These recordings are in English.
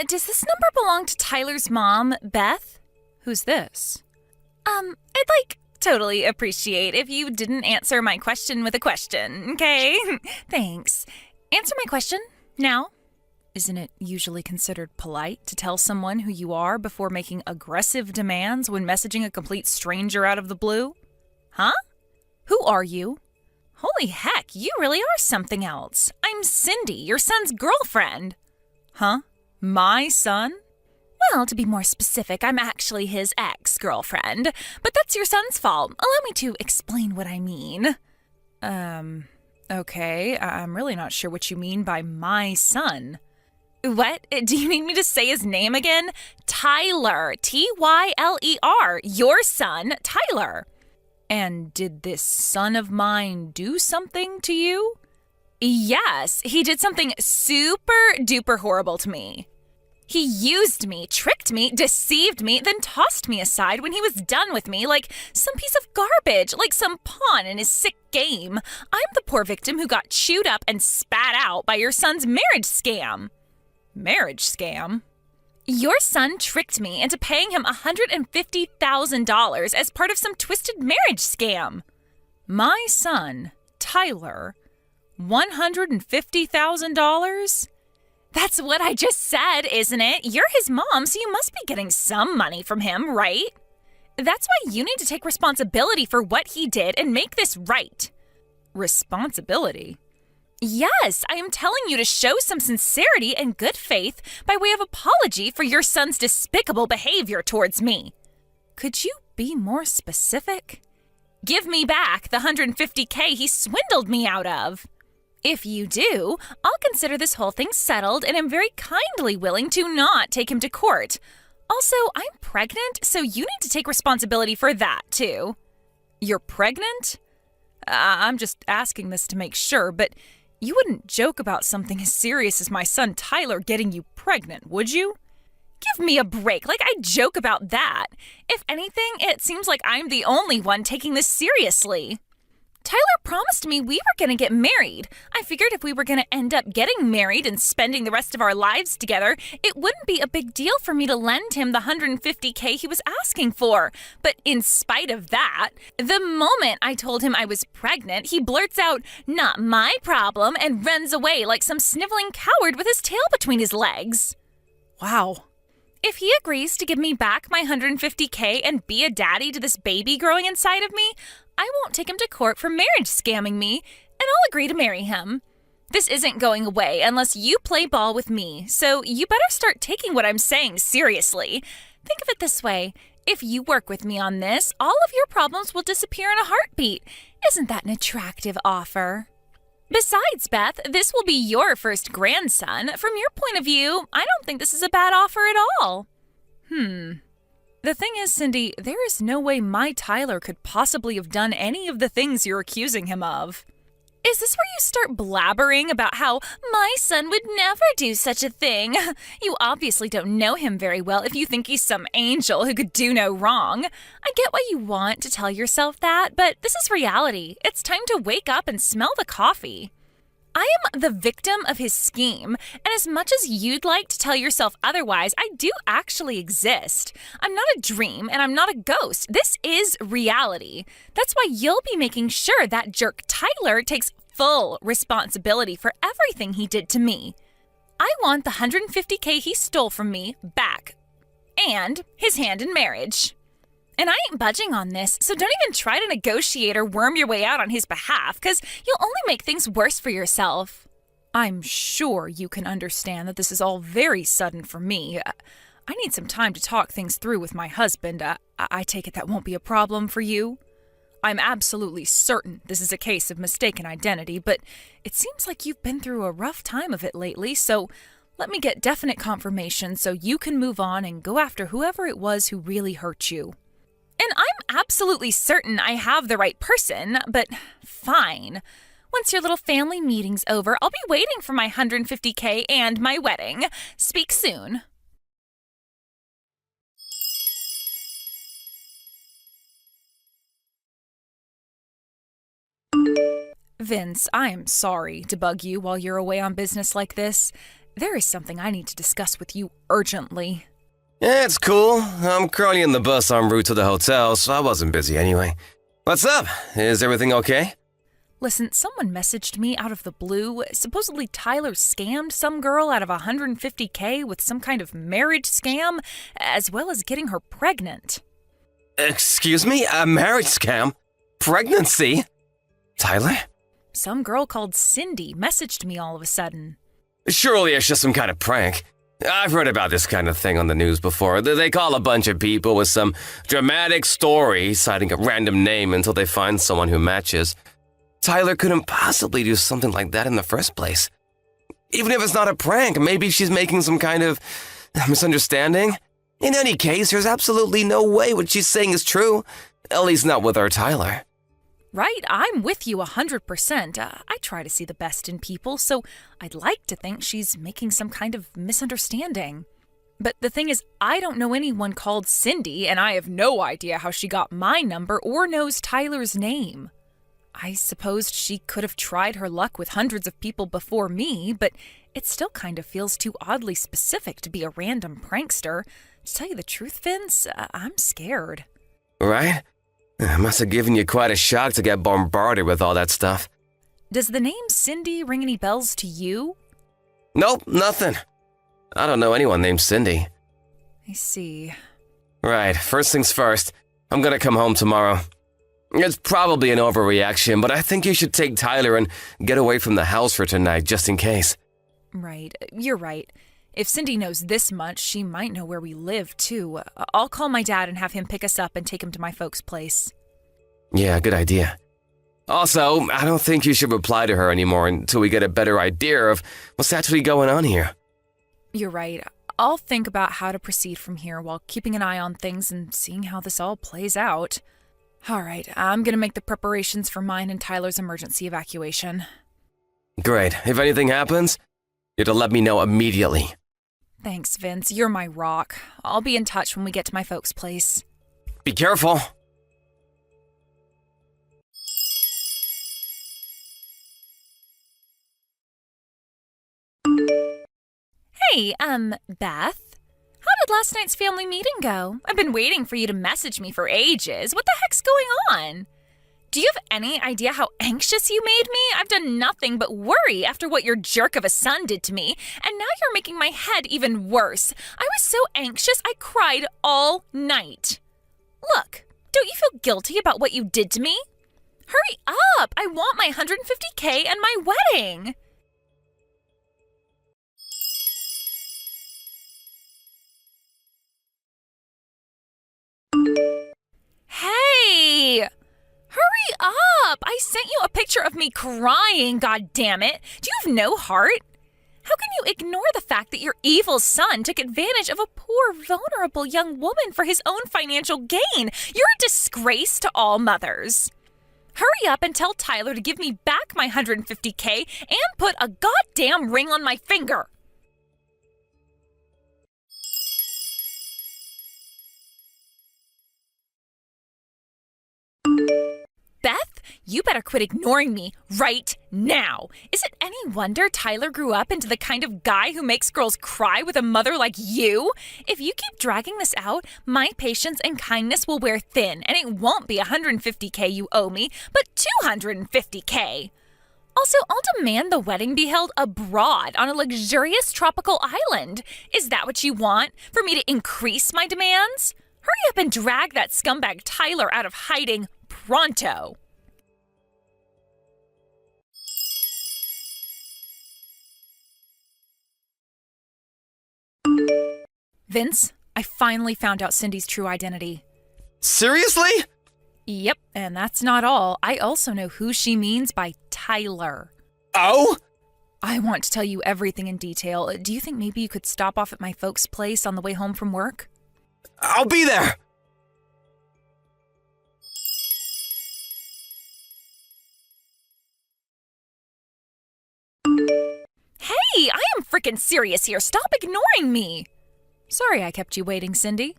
Does this number belong to Tyler's mom, Beth? Who's this? I'd totally appreciate if you didn't answer my question with a question, okay? Thanks. Answer my question, now. Isn't it usually considered polite to tell someone who you are before making aggressive demands when messaging a complete stranger out of the blue? Huh? Who are you? Holy heck, you really are something else. I'm Cindy, your son's girlfriend. Huh? My son? Well, to be more specific, I'm actually his ex-girlfriend, but that's your son's fault. Allow me to explain what I mean. Okay, I'm really not sure what you mean by my son. What? Do you need me to say his name again? Tyler. Tyler. Your son, Tyler. And did this son of mine do something to you? Yes, he did something super duper horrible to me. He used me, tricked me, deceived me, then tossed me aside when he was done with me like some piece of garbage, like some pawn in his sick game. I'm the poor victim who got chewed up and spat out by your son's marriage scam. Marriage scam? Your son tricked me into paying him $150,000 as part of some twisted marriage scam. My son, Tyler, $150,000? That's what I just said, isn't it? You're his mom, so you must be getting some money from him, right? That's why you need to take responsibility for what he did and make this right. Responsibility? Yes, I am telling you to show some sincerity and good faith by way of apology for your son's despicable behavior towards me. Could you be more specific? Give me back the $150K he swindled me out of. If you do, I'll consider this whole thing settled and am very kindly willing to not take him to court. Also, I'm pregnant, so you need to take responsibility for that, too. You're pregnant? I'm just asking this to make sure, but you wouldn't joke about something as serious as my son Tyler getting you pregnant, would you? Give me a break, like I joke about that. If anything, it seems like I'm the only one taking this seriously. Tyler promised me we were going to get married. I figured if we were going to end up getting married and spending the rest of our lives together, it wouldn't be a big deal for me to lend him the $150K he was asking for. But in spite of that, the moment I told him I was pregnant, he blurts out, "Not my problem," and runs away like some sniveling coward with his tail between his legs. Wow. If he agrees to give me back my $150K and be a daddy to this baby growing inside of me, I won't take him to court for marriage scamming me, and I'll agree to marry him. This isn't going away unless you play ball with me, so you better start taking what I'm saying seriously. Think of it this way. If you work with me on this, all of your problems will disappear in a heartbeat. Isn't that an attractive offer? Besides, Beth, this will be your first grandson. From your point of view, I don't think this is a bad offer at all. The thing is, Cindy, there is no way my Tyler could possibly have done any of the things you're accusing him of. Is this where you start blabbering about how my son would never do such a thing? You obviously don't know him very well if you think he's some angel who could do no wrong. I get why you want to tell yourself that, but this is reality. It's time to wake up and smell the coffee. I am the victim of his scheme, and as much as you'd like to tell yourself otherwise, I do actually exist. I'm not a dream, and I'm not a ghost. This is reality. That's why you'll be making sure that jerk Tyler takes full responsibility for everything he did to me. I want the $150K he stole from me back, and his hand in marriage. And I ain't budging on this, so don't even try to negotiate or worm your way out on his behalf, because you'll only make things worse for yourself. I'm sure you can understand that this is all very sudden for me. I need some time to talk things through with my husband. I take it that won't be a problem for you? I'm absolutely certain this is a case of mistaken identity, but it seems like you've been through a rough time of it lately, so let me get definite confirmation so you can move on and go after whoever it was who really hurt you. And I'm absolutely certain I have the right person, but fine. Once your little family meeting's over, I'll be waiting for my $150K and my wedding. Speak soon. Vince, I am sorry to bug you while you're away on business like this. There is something I need to discuss with you urgently. Yeah, it's cool. I'm currently in the bus en route to the hotel, so I wasn't busy anyway. What's up? Is everything okay? Listen, someone messaged me out of the blue. Supposedly Tyler scammed some girl out of $150K with some kind of marriage scam, as well as getting her pregnant. Excuse me? A marriage scam? Pregnancy? Tyler? Some girl called Cindy messaged me all of a sudden. Surely it's just some kind of prank. I've heard about this kind of thing on the news before. They call a bunch of people with some dramatic story, citing a random name until they find someone who matches. Tyler couldn't possibly do something like that in the first place. Even if it's not a prank, maybe she's making some kind of misunderstanding. In any case, there's absolutely no way what she's saying is true. At least not with our Tyler. Right, I'm with you 100%. I try to see the best in people, so I'd like to think she's making some kind of misunderstanding. But the thing is, I don't know anyone called Cindy, and I have no idea how she got my number or knows Tyler's name. I supposed she could have tried her luck with hundreds of people before me, but it still kind of feels too oddly specific to be a random prankster. To tell you the truth, Vince, I'm scared. Right? It must have given you quite a shock to get bombarded with all that stuff. Does the name Cindy ring any bells to you? Nope, nothing. I don't know anyone named Cindy. I see. Right, first things first. I'm gonna come home tomorrow. It's probably an overreaction, but I think you should take Tyler and get away from the house for tonight, just in case. Right, you're right. If Cindy knows this much, she might know where we live, too. I'll call my dad and have him pick us up and take him to my folks' place. Yeah, good idea. Also, I don't think you should reply to her anymore until we get a better idea of what's actually going on here. You're right. I'll think about how to proceed from here while keeping an eye on things and seeing how this all plays out. All right, I'm gonna make the preparations for mine and Tyler's emergency evacuation. Great. If anything happens, you have to let me know immediately. Thanks, Vince. You're my rock. I'll be in touch when we get to my folks' place. Be careful. Hey, Beth? How did last night's family meeting go? I've been waiting for you to message me for ages. What the heck's going on? Do you have any idea how anxious you made me? I've done nothing but worry after what your jerk of a son did to me, and now you're making my head even worse. I was so anxious I cried all night. Look, don't you feel guilty about what you did to me? Hurry up! I want my $150K and my wedding! Hey! Hurry up! I sent you a picture of me crying, goddammit! Do you have no heart? How can you ignore the fact that your evil son took advantage of a poor, vulnerable young woman for his own financial gain? You're a disgrace to all mothers. Hurry up and tell Tyler to give me back my $150K and put a goddamn ring on my finger! Beth, you better quit ignoring me right now. Is it any wonder Tyler grew up into the kind of guy who makes girls cry with a mother like you? If you keep dragging this out, my patience and kindness will wear thin, and it won't be $150K you owe me, but $250K. Also, I'll demand the wedding be held abroad on a luxurious tropical island. Is that what you want? For me to increase my demands? Hurry up and drag that scumbag Tyler out of hiding pronto. Vince, I finally found out Cindy's true identity. Seriously? Yep, and that's not all. I also know who she means by Tyler. Oh? I want to tell you everything in detail. Do you think maybe you could stop off at my folks' place on the way home from work? I'll be there! Hey, I am freaking serious here. Stop ignoring me. Sorry I kept you waiting, Cindy.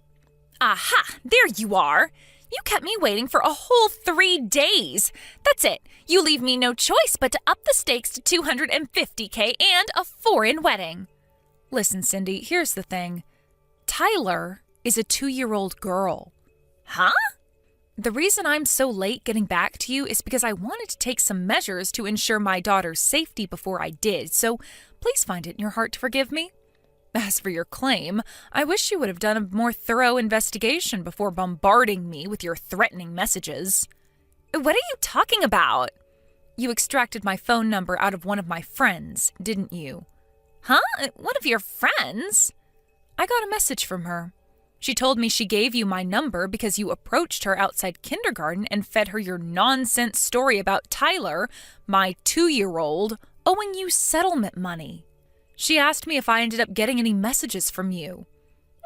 Aha, there you are. You kept me waiting for a whole 3 days. That's it. You leave me no choice but to up the stakes to $250K and a foreign wedding. Listen, Cindy, here's the thing. Tyler is a 2-year-old girl. Huh? The reason I'm so late getting back to you is because I wanted to take some measures to ensure my daughter's safety before I did, so please find it in your heart to forgive me. As for your claim, I wish you would have done a more thorough investigation before bombarding me with your threatening messages. What are you talking about? You extracted my phone number out of one of my friends, didn't you? Huh? One of your friends? I got a message from her. She told me she gave you my number because you approached her outside kindergarten and fed her your nonsense story about Tyler, my 2-year-old, owing you settlement money. She asked me if I ended up getting any messages from you.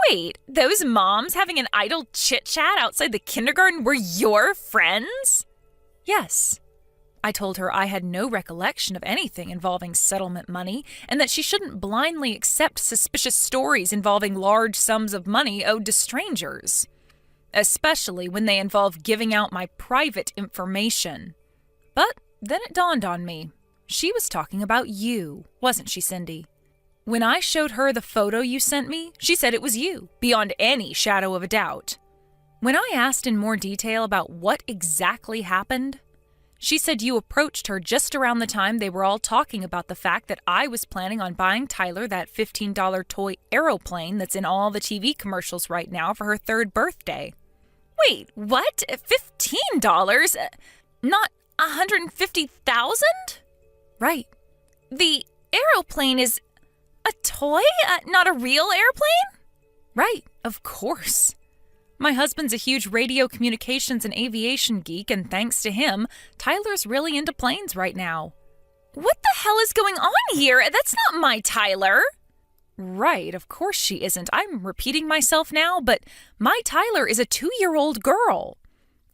Wait, those moms having an idle chit-chat outside the kindergarten were your friends? Yes. I told her I had no recollection of anything involving settlement money and that she shouldn't blindly accept suspicious stories involving large sums of money owed to strangers, especially when they involve giving out my private information. But then it dawned on me. She was talking about you, wasn't she, Cindy? When I showed her the photo you sent me, she said it was you, beyond any shadow of a doubt. When I asked in more detail about what exactly happened, she said you approached her just around the time they were all talking about the fact that I was planning on buying Tyler that $15 toy aeroplane that's in all the TV commercials right now for her 3rd birthday. Wait, what? $15? Not $150,000? Right. The aeroplane is a toy? Not a real airplane? Right, of course. My husband's a huge radio communications and aviation geek, and thanks to him, Tyler's really into planes right now. What the hell is going on here? That's not my Tyler. Right, of course she isn't. I'm repeating myself now, but my Tyler is a 2-year-old girl.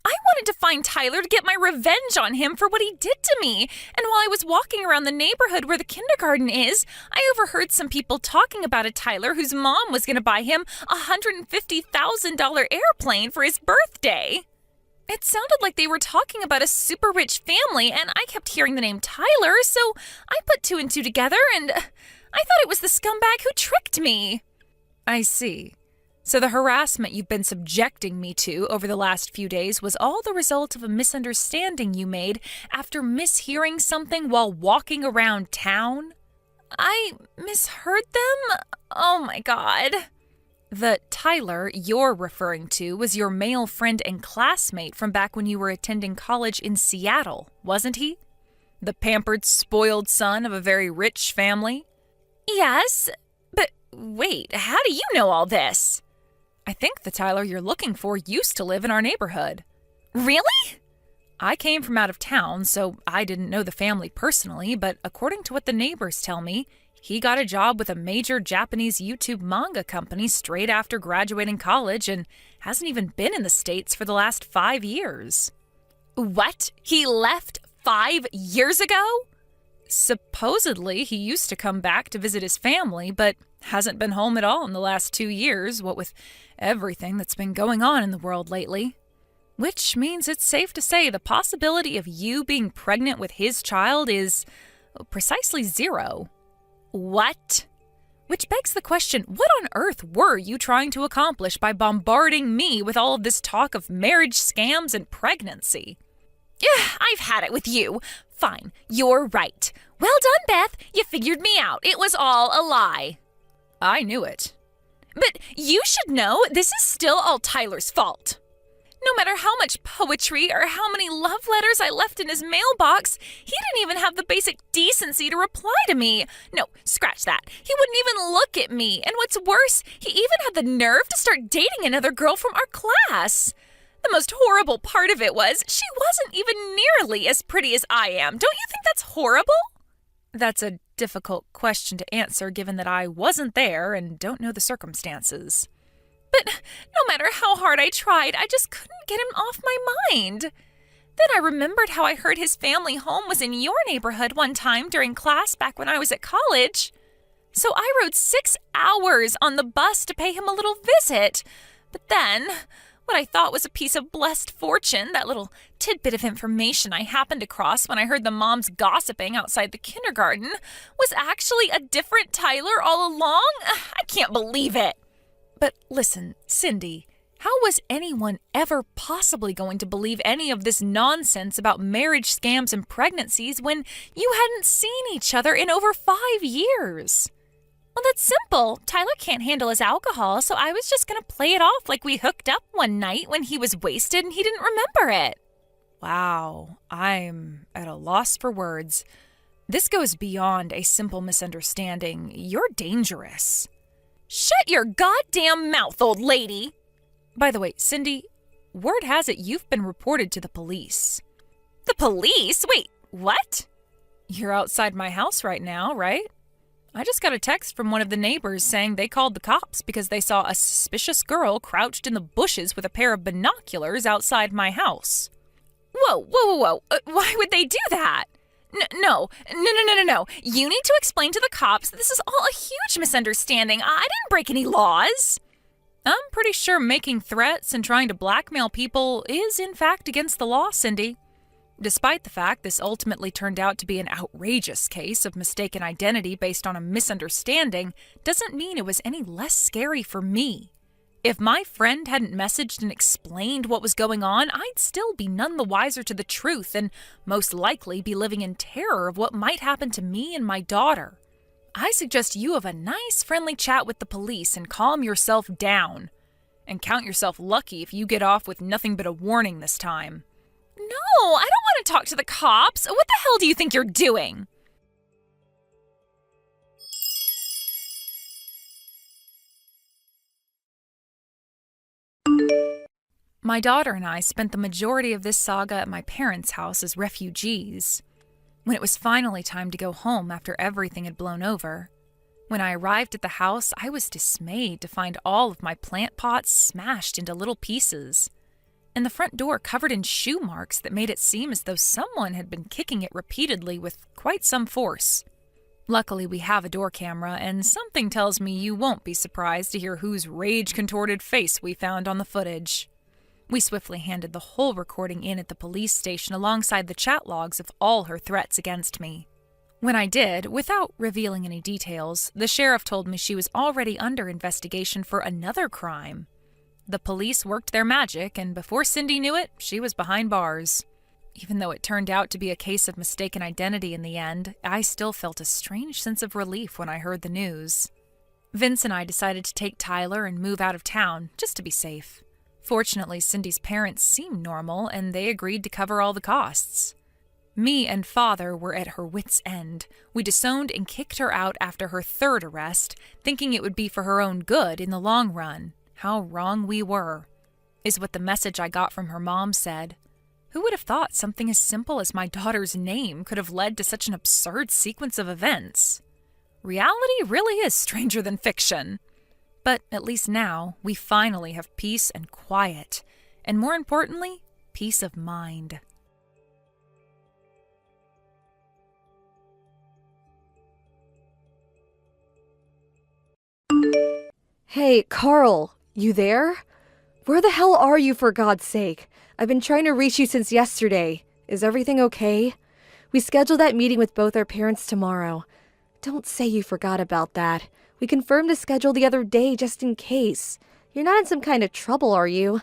I wanted to find Tyler to get my revenge on him for what he did to me. And while I was walking around the neighborhood where the kindergarten is, I overheard some people talking about a Tyler whose mom was going to buy him a $150,000 airplane for his birthday. It sounded like they were talking about a super rich family, and I kept hearing the name Tyler, so I put 2 and 2 together, and I thought it was the scumbag who tricked me. I see. So the harassment you've been subjecting me to over the last few days was all the result of a misunderstanding you made after mishearing something while walking around town? I misheard them? Oh my God. The Tyler you're referring to was your male friend and classmate from back when you were attending college in Seattle, wasn't he? The pampered, spoiled son of a very rich family? Yes, but wait, how do you know all this? I think the Tyler you're looking for used to live in our neighborhood. Really? I came from out of town, so I didn't know the family personally, but according to what the neighbors tell me, he got a job with a major Japanese YouTube manga company straight after graduating college and hasn't even been in the States for the last 5 years. What? He left 5 years ago? Supposedly, he used to come back to visit his family, but hasn't been home at all in the last 2 years, what with everything that's been going on in the world lately. Which means it's safe to say the possibility of you being pregnant with his child is precisely 0. What? Which begs the question, what on earth were you trying to accomplish by bombarding me with all of this talk of marriage scams and pregnancy? I've had it with you. Fine, you're right. Well done, Beth. You figured me out. It was all a lie. I knew it. But you should know this is still all Tyler's fault. No matter how much poetry or how many love letters I left in his mailbox, he didn't even have the basic decency to reply to me. No, scratch that. He wouldn't even look at me. And what's worse, he even had the nerve to start dating another girl from our class. The most horrible part of it was she wasn't even nearly as pretty as I am. Don't you think that's horrible? That's a difficult question to answer given that I wasn't there and don't know the circumstances. But no matter how hard I tried, I just couldn't get him off my mind. Then I remembered how I heard his family home was in your neighborhood one time during class back when I was at college. So I rode 6 hours on the bus to pay him a little visit. But then, What I thought was a piece of blessed fortune, that little tidbit of information I happened across when I heard the moms gossiping outside the kindergarten, was actually a different Tyler all along? I can't believe it. But listen, Cindy, how was anyone ever possibly going to believe any of this nonsense about marriage scams and pregnancies when you hadn't seen each other in over 5 years? Well, that's simple. Tyler can't handle his alcohol, so I was just going to play it off like we hooked up one night when he was wasted and he didn't remember it. Wow, I'm at a loss for words. This goes beyond a simple misunderstanding. You're dangerous. Shut your goddamn mouth, old lady! By the way, Cindy, word has it you've been reported to the police. The police? Wait, what? You're outside my house right now, right? I just got a text from one of the neighbors saying they called the cops because they saw a suspicious girl crouched in the bushes with a pair of binoculars outside my house. Whoa. Why would they do that? No. You need to explain to the cops that this is all a huge misunderstanding. I didn't break any laws. I'm pretty sure making threats and trying to blackmail people is, in fact, against the law, Cindy. Despite the fact this ultimately turned out to be an outrageous case of mistaken identity based on a misunderstanding, doesn't mean it was any less scary for me. If my friend hadn't messaged and explained what was going on, I'd still be none the wiser to the truth and most likely be living in terror of what might happen to me and my daughter. I suggest you have a nice friendly chat with the police and calm yourself down. And count yourself lucky if you get off with nothing but a warning this time. No, I don't want to talk to the cops. What the hell do you think you're doing? My daughter and I spent the majority of this saga at my parents' house as refugees. When it was finally time to go home after everything had blown over, when I arrived at the house, I was dismayed to find all of my plant pots smashed into little pieces, and the front door covered in shoe marks that made it seem as though someone had been kicking it repeatedly with quite some force. Luckily, we have a door camera, and something tells me you won't be surprised to hear whose rage-contorted face we found on the footage. We swiftly handed the whole recording in at the police station alongside the chat logs of all her threats against me. When I did, without revealing any details, the sheriff told me she was already under investigation for another crime. The police worked their magic, and before Cindy knew it, she was behind bars. Even though it turned out to be a case of mistaken identity in the end, I still felt a strange sense of relief when I heard the news. Vince and I decided to take Tyler and move out of town, just to be safe. Fortunately, Cindy's parents seemed normal, and they agreed to cover all the costs. Me and Father were at her wits' end. We disowned and kicked her out after her third arrest, thinking it would be for her own good in the long run. How wrong we were, is what the message I got from her mom said. Who would have thought something as simple as my daughter's name could have led to such an absurd sequence of events? Reality really is stranger than fiction. But at least now, we finally have peace and quiet, and more importantly, peace of mind. Hey, Carl, you there? Where the hell are you, for God's sake? I've been trying to reach you since yesterday. Is everything okay? We scheduled that meeting with both our parents tomorrow. Don't say you forgot about that. We confirmed the schedule the other day just in case. You're not in some kind of trouble, are you?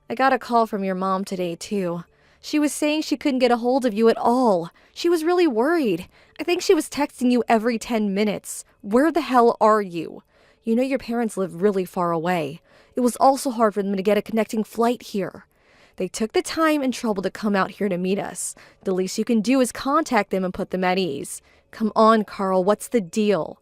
I got a call from your mom today, too. She was saying she couldn't get a hold of you at all. She was really worried. I think she was texting you every 10 minutes. Where the hell are you? You know your parents live really far away. It was also hard for them to get a connecting flight here. They took the time and trouble to come out here to meet us. The least you can do is contact them and put them at ease. Come on, Carl, what's the deal?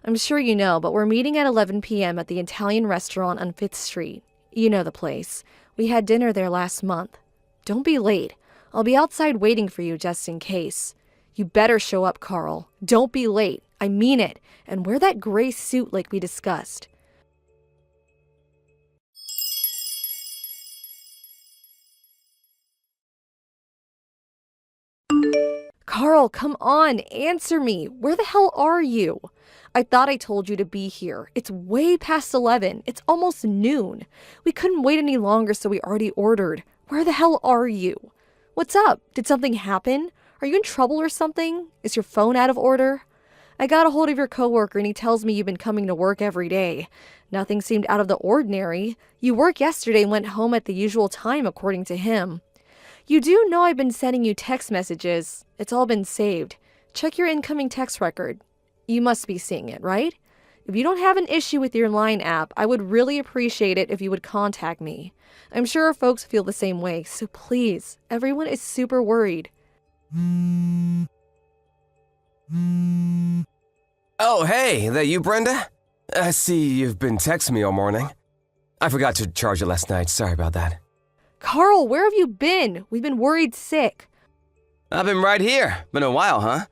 I'm sure you know, but we're meeting at 11 p.m. at the Italian restaurant on 5th Street. You know the place. We had dinner there last month. Don't be late. I'll be outside waiting for you just in case. You better show up, Carl. Don't be late. I mean it. And wear that gray suit like we discussed. Carl, come on, answer me. Where the hell are you? I thought I told you to be here. It's way past 11. It's almost noon. We couldn't wait any longer, so we already ordered. Where the hell are you? What's up? Did something happen? Are you in trouble or something? Is your phone out of order? I got a hold of your coworker and he tells me you've been coming to work every day. Nothing seemed out of the ordinary. You worked yesterday and went home at the usual time, according to him. You do know I've been sending you text messages. It's all been saved. Check your incoming text record. You must be seeing it, right? If you don't have an issue with your Line app, I would really appreciate it if you would contact me. I'm sure folks feel the same way, so please, everyone is super worried. Oh, hey, that you, Brenda? I see you've been texting me all morning. I forgot to charge it last night. Sorry about that. Carl, where have you been? We've been worried sick. I've been right here. Been a while, huh?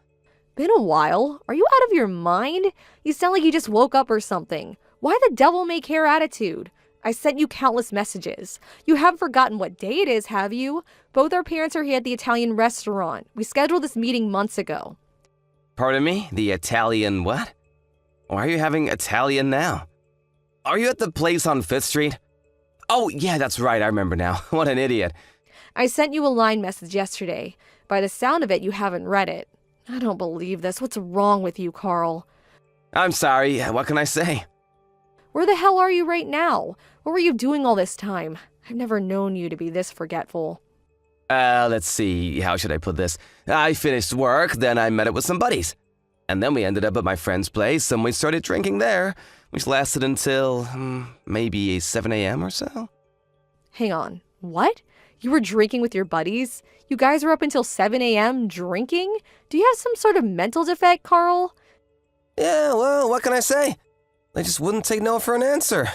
Been a while? Are you out of your mind? You sound like you just woke up or something. Why the devil may care attitude? I sent you countless messages. You haven't forgotten what day it is, have you? Both our parents are here at the Italian restaurant. We scheduled this meeting months ago. Pardon me? The Italian what? Why are you having Italian now? Are you at the place on 5th Street? Oh, yeah, that's right. I remember now. What an idiot. I sent you a Line message yesterday. By the sound of it, you haven't read it. I don't believe this. What's wrong with you, Carl? I'm sorry. What can I say? Where the hell are you right now? What were you doing all this time? I've never known you to be this forgetful. Let's see. How should I put this? I finished work, then I met up with some buddies. And then we ended up at my friend's place, and we started drinking there, which lasted until maybe 7 a.m. or so. Hang on. What? You were drinking with your buddies? You guys were up until 7 a.m. drinking? Do you have some sort of mental defect, Carl? Yeah, well, what can I say? They just wouldn't take no for an answer.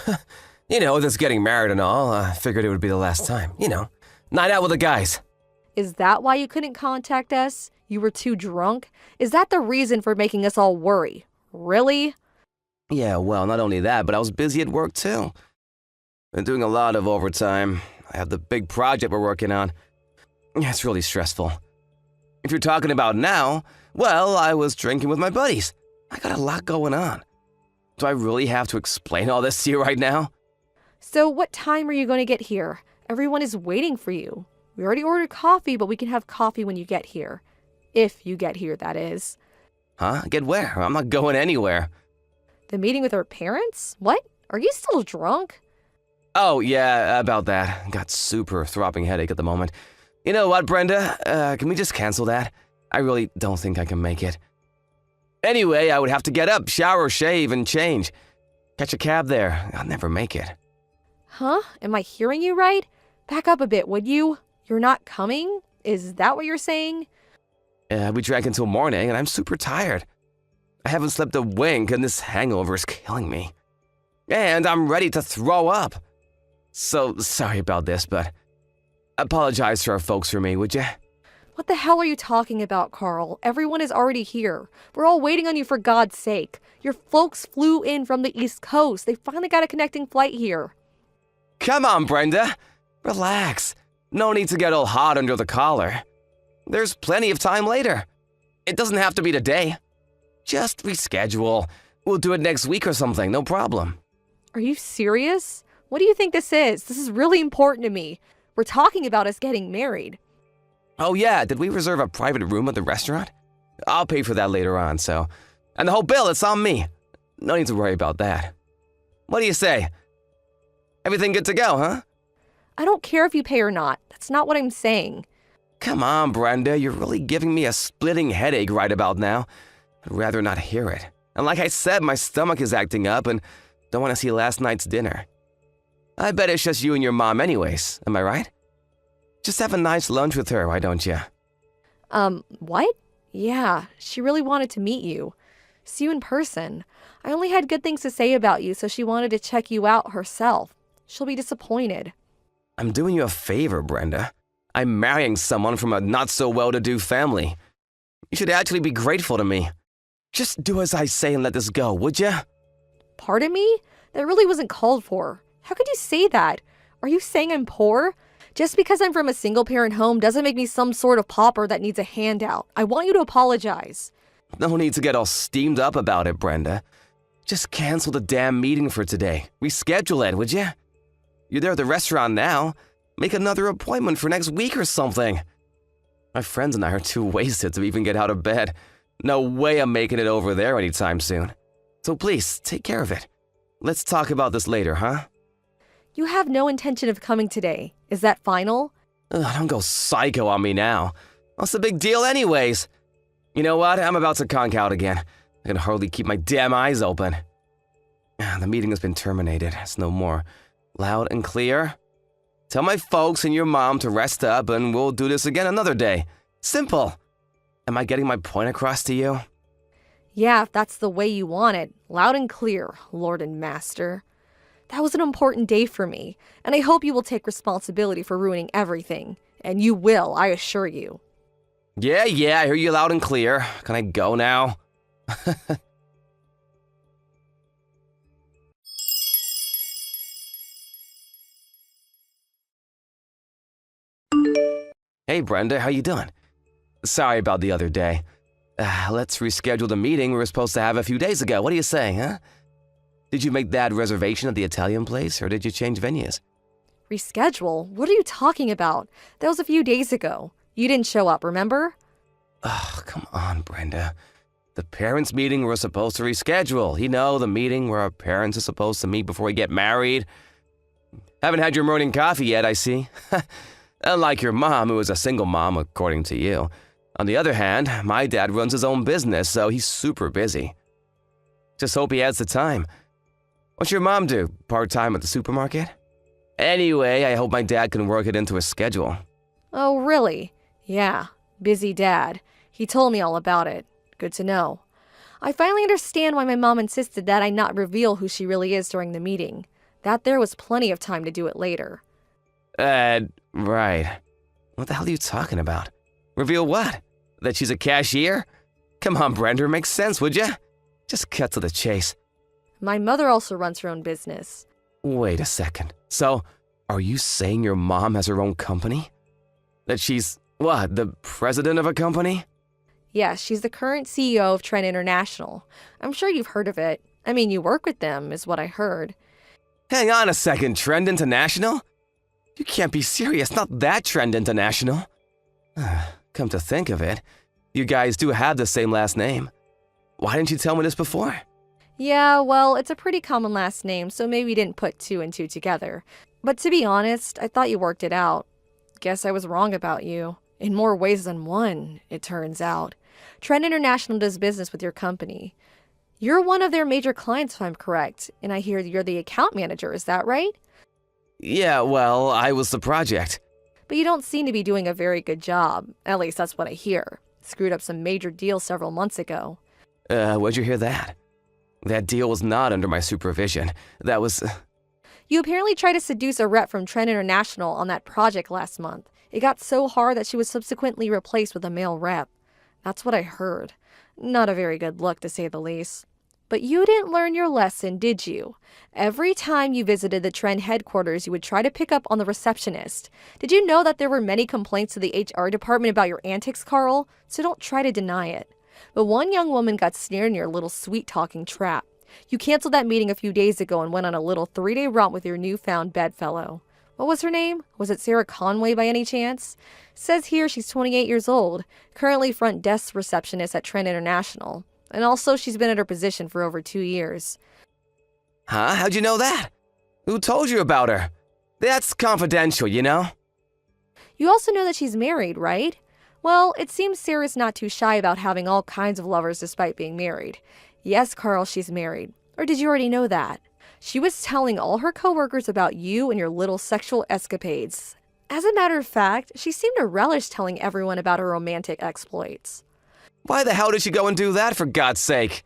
You know, this getting married and all, I figured it would be the last time. You know, night out with the guys. Is that why you couldn't contact us? You were too drunk? Is that the reason for making us all worry? Really? Yeah, well, not only that, but I was busy at work too. Been doing a lot of overtime. I have the big project we're working on. Yeah, it's really stressful. If you're talking about now, well, I was drinking with my buddies. I got a lot going on. Do I really have to explain all this to you right now? So what time are you going to get here? Everyone is waiting for you. We already ordered coffee, but we can have coffee when you get here. If you get here, that is. Huh? Get where? I'm not going anywhere. The meeting with our parents? What? Are you still drunk? Oh, yeah, about that. Got super throbbing headache at the moment. You know what, Brenda? Can we just cancel that? I really don't think I can make it. Anyway, I would have to get up, shower, shave, and change. Catch a cab there. I'll never make it. Huh? Am I hearing you right? Back up a bit, would you? You're not coming? Is that what you're saying? We drank until morning, and I'm super tired. I haven't slept a wink, and this hangover is killing me. And I'm ready to throw up. So, sorry about this, but apologize to our folks for me, would you? What the hell are you talking about, Carl? Everyone is already here. We're all waiting on you for God's sake. Your folks flew in from the East Coast. They finally got a connecting flight here. Come on, Brenda. Relax. No need to get all hot under the collar. There's plenty of time later. It doesn't have to be today. Just reschedule. We'll do it next week or something, no problem. Are you serious? What do you think this is? This is really important to me. We're talking about us getting married. Oh yeah, did we reserve a private room at the restaurant? I'll pay for that later on, so. And the whole bill, it's on me. No need to worry about that. What do you say? Everything good to go, huh? I don't care if you pay or not. That's not what I'm saying. Come on, Brenda, you're really giving me a splitting headache right about now. I'd rather not hear it. And like I said, my stomach is acting up and don't want to see last night's dinner. I bet it's just you and your mom anyways, am I right? Just have a nice lunch with her, why don't you? What? Yeah, she really wanted to meet you. See you in person. I only had good things to say about you, so she wanted to check you out herself. She'll be disappointed. I'm doing you a favor, Brenda. I'm marrying someone from a not-so-well-to-do family. You should actually be grateful to me. Just do as I say and let this go, would you? Pardon me? That really wasn't called for. How could you say that? Are you saying I'm poor? Just because I'm from a single-parent home doesn't make me some sort of pauper that needs a handout. I want you to apologize. No need to get all steamed up about it, Brenda. Just cancel the damn meeting for today. Reschedule it, would you? You're there at the restaurant now. Make another appointment for next week or something. My friends and I are too wasted to even get out of bed. No way I'm making it over there anytime soon. So please, take care of it. Let's talk about this later, huh? You have no intention of coming today. Is that final? Don't go psycho on me now. What's the big deal anyways? You know what? I'm about to conk out again. I can hardly keep my damn eyes open. The meeting has been terminated. It's no more. Loud and clear. Tell my folks and your mom to rest up and we'll do this again another day. Simple. Am I getting my point across to you? Yeah, if that's the way you want it. Loud and clear, Lord and Master. That was an important day for me, and I hope you will take responsibility for ruining everything. And you will, I assure you. Yeah, I hear you loud and clear. Can I go now? Hey Brenda, how you doing? Sorry about the other day. Let's reschedule the meeting we were supposed to have a few days ago. What do you say, huh? Did you make that reservation at the Italian place, or did you change venues? Reschedule? What are you talking about? That was a few days ago. You didn't show up, remember? Oh, come on, Brenda. The parents' meeting we're supposed to reschedule. You know, the meeting where our parents are supposed to meet before we get married. Haven't had your morning coffee yet, I see. Unlike your mom, who is a single mom, according to you. On the other hand, my dad runs his own business, so he's super busy. Just hope he has the time. What's your mom do? Part-time at the supermarket? Anyway, I hope my dad can work it into his schedule. Oh, really? Yeah, busy dad. He told me all about it. Good to know. I finally understand why my mom insisted that I not reveal who she really is during the meeting. That there was plenty of time to do it later. Right. What the hell are you talking about? Reveal what? That she's a cashier? Come on, Brenda, makes sense, would ya? Just cut to the chase. My mother also runs her own business. Wait a second. So, are you saying your mom has her own company? That she's, what, the president of a company? Yes, she's the current CEO of Trend International. I'm sure you've heard of it. I mean, you work with them, is what I heard. Hang on a second, Trend International? You can't be serious, not that Trend International. Come to think of it, you guys do have the same last name. Why didn't you tell me this before? Yeah, well, it's a pretty common last name, so maybe you didn't put two and two together. But to be honest, I thought you worked it out. Guess I was wrong about you. In more ways than one, it turns out. Trend International does business with your company. You're one of their major clients, if I'm correct, and I hear you're the account manager, is that right? Yeah, well, I was the project. But you don't seem to be doing a very good job. At least that's what I hear. Screwed up some major deals several months ago. Where'd you hear that? That deal was not under my supervision. That was... You apparently tried to seduce a rep from Trend International on that project last month. It got so hard that she was subsequently replaced with a male rep. That's what I heard. Not a very good look, to say the least. But you didn't learn your lesson, did you? Every time you visited the Trend headquarters, you would try to pick up on the receptionist. Did you know that there were many complaints to the HR department about your antics, Carl? So don't try to deny it. But one young woman got snared in your little sweet-talking trap. You canceled that meeting a few days ago and went on a little 3-day romp with your newfound bedfellow. What was her name? Was it Sarah Conway by any chance? Says here she's 28 years old, currently front desk receptionist at Trend International. And also she's been at her position for over 2 years. Huh? How'd you know that? Who told you about her? That's confidential, you know? You also know that she's married, right? Well, it seems Sarah's not too shy about having all kinds of lovers despite being married. Yes, Carl, she's married. Or did you already know that? She was telling all her coworkers about you and your little sexual escapades. As a matter of fact, she seemed to relish telling everyone about her romantic exploits. Why the hell did she go and do that, for God's sake?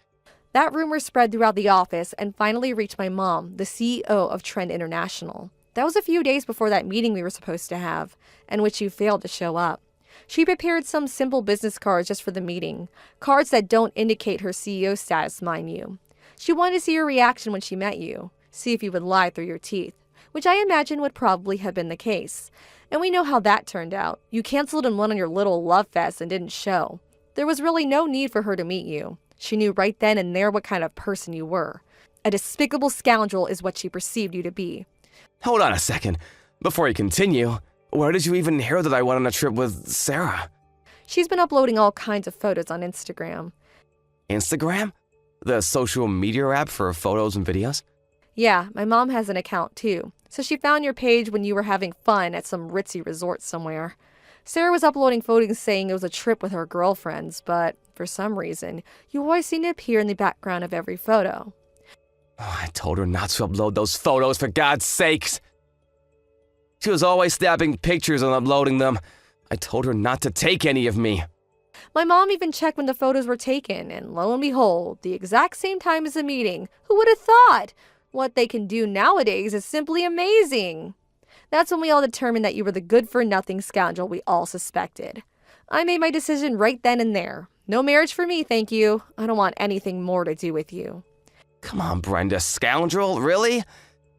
That rumor spread throughout the office and finally reached my mom, the CEO of Trend International. That was a few days before that meeting we were supposed to have, and which you failed to show up. She prepared some simple business cards just for the meeting, cards that don't indicate her CEO status, mind you. She wanted to see your reaction when she met you, see if you would lie through your teeth. which I imagine would probably have been the case. And we know how that turned out. You canceled and went on your little love fest and didn't show. There was really no need for her to meet you. She knew right then and there what kind of person you were. A despicable scoundrel is what she perceived you to be. Hold on a second. Before you continue, where did you even hear that I went on a trip with Sarah? She's been uploading all kinds of photos on Instagram. Instagram? The social media app for photos and videos? Yeah, my mom has an account too. So she found your page when you were having fun at some ritzy resort somewhere. Sarah was uploading photos saying it was a trip with her girlfriends, but for some reason, you always seem to appear in the background of every photo. Oh, I told her not to upload those photos, for God's sakes. She was always snapping pictures and uploading them. I told her not to take any of me. My mom even checked when the photos were taken, and lo and behold, the exact same time as the meeting. Who would have thought? What they can do nowadays is simply amazing. That's when we all determined that you were the good-for-nothing scoundrel we all suspected. I made my decision right then and there. No marriage for me, thank you. I don't want anything more to do with you. Come on, Brenda, scoundrel, really?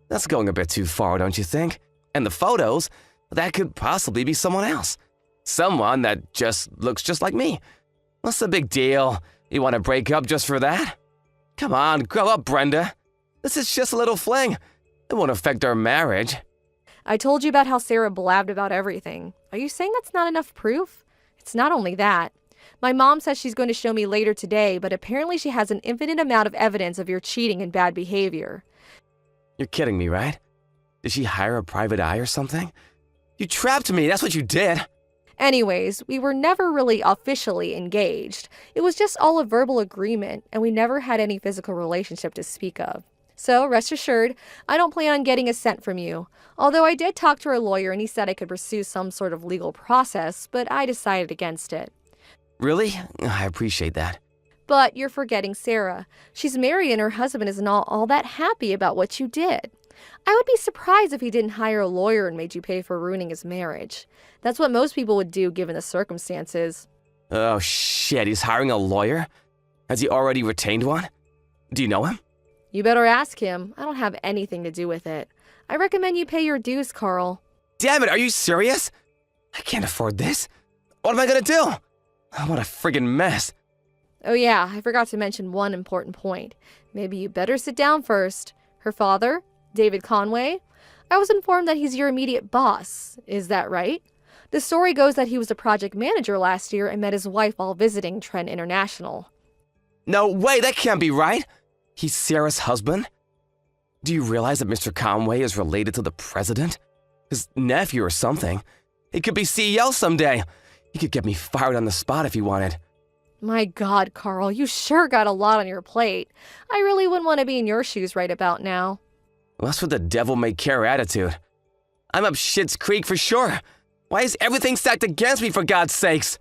That's going a bit too far, don't you think? And the photos, that could possibly be someone else. Someone that just looks just like me. What's the big deal? You want to break up just for that? Come on, grow up, Brenda. This is just a little fling. It won't affect our marriage. I told you about how Sarah blabbed about everything. Are you saying that's not enough proof? It's not only that. My mom says she's going to show me later today, but apparently she has an infinite amount of evidence of your cheating and bad behavior. You're kidding me, right? Did she hire a private eye or something? You trapped me, that's what you did. Anyways, we were never really officially engaged. It was just all a verbal agreement, and we never had any physical relationship to speak of. So, rest assured, I don't plan on getting a cent from you. Although I did talk to our lawyer and he said I could pursue some sort of legal process, but I decided against it. Really? I appreciate that. But you're forgetting Sarah. She's married and her husband is not all that happy about what you did. I would be surprised if he didn't hire a lawyer and made you pay for ruining his marriage. That's what most people would do given the circumstances. Oh shit, he's hiring a lawyer? Has he already retained one? Do you know him? You better ask him. I don't have anything to do with it. I recommend you pay your dues, Carl. Damn it, are you serious? I can't afford this. What am I gonna do? Oh, what a friggin' mess. Oh yeah, I forgot to mention one important point. Maybe you better sit down first. Her father, David Conway, I was informed that he's your immediate boss. Is that right? The story goes that he was a project manager last year and met his wife while visiting Trent International. No way, that can't be right. He's Sarah's husband? Do you realize that Mr. Conway is related to the president? His nephew or something. He could be CEO someday. He could get me fired on the spot if he wanted. My God, Carl, you sure got a lot on your plate. I really wouldn't want to be in your shoes right about now. Well, that's what the devil may care attitude. I'm up shit's creek for sure. Why is everything stacked against me, for God's sakes?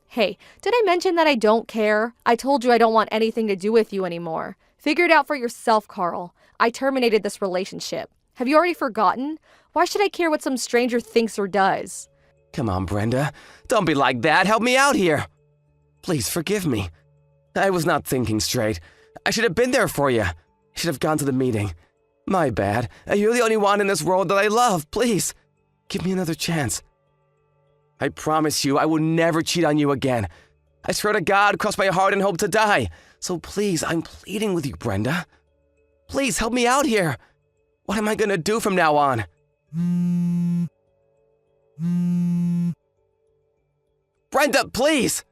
Hey, did I mention that I don't care? I told you I don't want anything to do with you anymore. Figure it out for yourself, Carl. I terminated this relationship. Have you already forgotten? Why should I care what some stranger thinks or does? Come on, Brenda. Don't be like that. Help me out here. Please forgive me. I was not thinking straight. I should have been there for you. I should have gone to the meeting. My bad. You're the only one in this world that I love. Please, give me another chance. I promise you I will never cheat on you again. I swear to God, cross my heart and hope to die. So please, I'm pleading with you, Brenda. Please help me out here. What am I gonna do from now on? Brenda, please!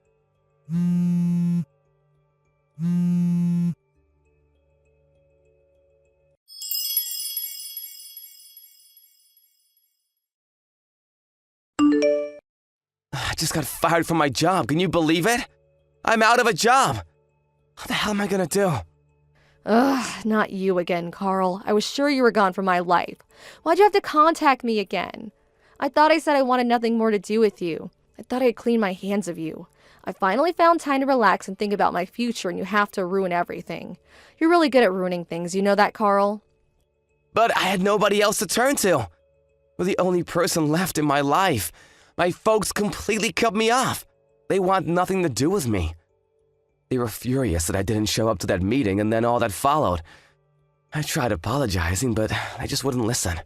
I just got fired from my job. Can you believe it? I'm out of a job. What the hell am I gonna do? Ugh, not you again, Carl. I was sure you were gone from my life. Why'd you have to contact me again? I thought I said I wanted nothing more to do with you. I thought I'd clean my hands of you. I finally found time to relax and think about my future, and you have to ruin everything. You're really good at ruining things, you know that, Carl? But I had nobody else to turn to. You're the only person left in my life. My folks completely cut me off. They want nothing to do with me. They were furious that I didn't show up to that meeting and then all that followed. I tried apologizing, but they just wouldn't listen.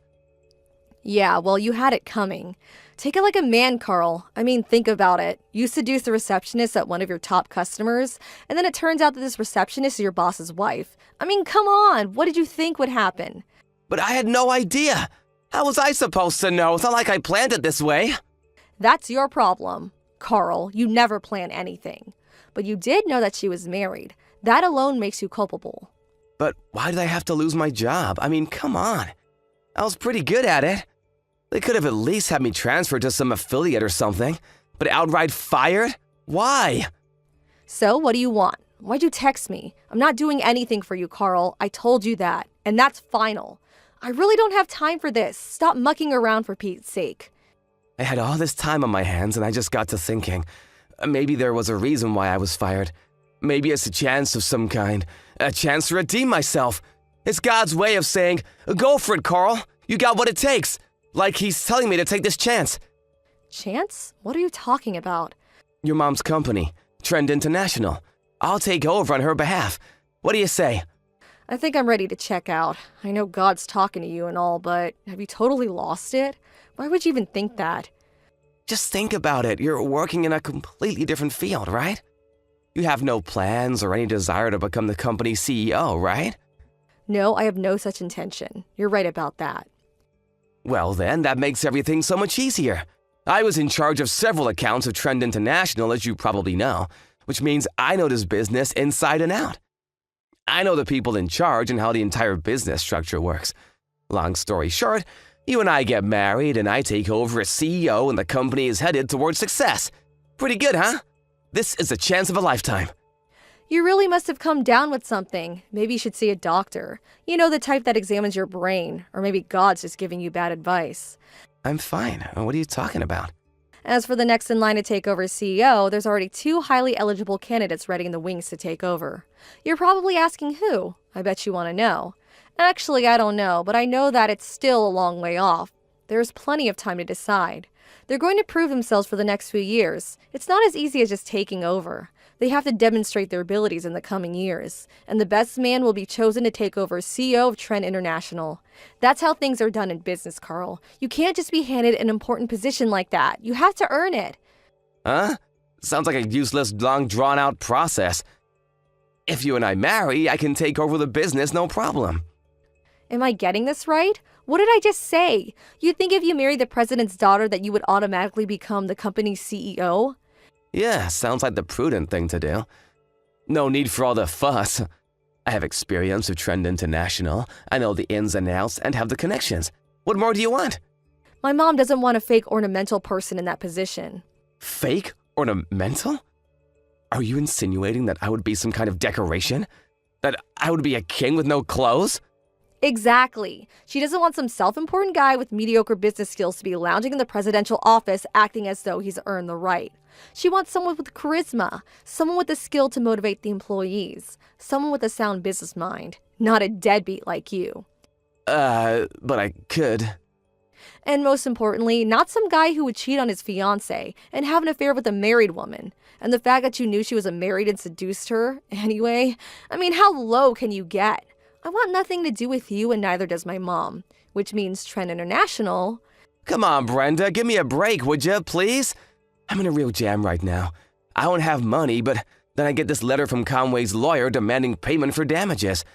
Yeah, well, you had it coming. Take it like a man, Carl. I mean, think about it. You seduce the receptionist at one of your top customers, and then it turns out that this receptionist is your boss's wife. I mean, come on. What did you think would happen? But I had no idea. How was I supposed to know? It's not like I planned it this way. That's your problem. Carl, you never plan anything. But you did know that she was married. That alone makes you culpable. But why did I have to lose my job? I mean, come on. I was pretty good at it. They could have at least had me transferred to some affiliate or something. But outright fired? Why? So, what do you want? Why'd you text me? I'm not doing anything for you, Carl. I told you that. And that's final. I really don't have time for this. Stop mucking around for Pete's sake. I had all this time on my hands and I just got to thinking. Maybe there was a reason why I was fired. Maybe it's a chance of some kind. A chance to redeem myself. It's God's way of saying, go for it, Carl. You got what it takes. Like he's telling me to take this chance. Chance? What are you talking about? Your mom's company, Trend International. I'll take over on her behalf. What do you say? I think I'm ready to check out. I know God's talking to you and all, but have you totally lost it? Why would you even think that? Just think about it. You're working in a completely different field, right? You have no plans or any desire to become the company's CEO, right? No, I have no such intention. You're right about that. Well then, that makes everything so much easier. I was in charge of several accounts of Trend International, as you probably know, which means I know this business inside and out. I know the people in charge and how the entire business structure works. Long story short, you and I get married and I take over as CEO and the company is headed towards success. Pretty good, huh? This is a chance of a lifetime. You really must have come down with something. Maybe you should see a doctor. You know, the type that examines your brain. Or maybe God's just giving you bad advice. I'm fine. What are you talking about? As for the next in line to take over as CEO, there's already 2 highly eligible candidates ready in the wings to take over. You're probably asking who? I bet you want to know. Actually, I don't know, but I know that it's still a long way off. There's plenty of time to decide. They're going to prove themselves for the next few years. It's not as easy as just taking over. They have to demonstrate their abilities in the coming years, and the best man will be chosen to take over as CEO of Trend International. That's how things are done in business, Carl. You can't just be handed an important position like that. You have to earn it. Huh? Sounds like a useless, long, drawn-out process. If you and I marry, I can take over the business, no problem. Am I getting this right? What did I just say? You think if you marry the president's daughter that you would automatically become the company's CEO? Yeah, sounds like the prudent thing to do. No need for all the fuss. I have experience with Trend International. I know the ins and outs and have the connections. What more do you want? My mom doesn't want a fake ornamental person in that position. Fake? Ornamental? Are you insinuating that I would be some kind of decoration? That I would be a king with no clothes? Exactly. She doesn't want some self-important guy with mediocre business skills to be lounging in the presidential office acting as though he's earned the right. She wants someone with charisma, someone with the skill to motivate the employees, someone with a sound business mind, not a deadbeat like you. But I could. And most importantly, not some guy who would cheat on his fiancée and have an affair with a married woman. And the fact that you knew she was married and seduced her, anyway, I mean, how low can you get? I want nothing to do with you and neither does my mom, which means Trend International. Come on, Brenda, give me a break, would you, please? I'm in a real jam right now. I don't have money, but then I get this letter from Conway's lawyer demanding payment for damages.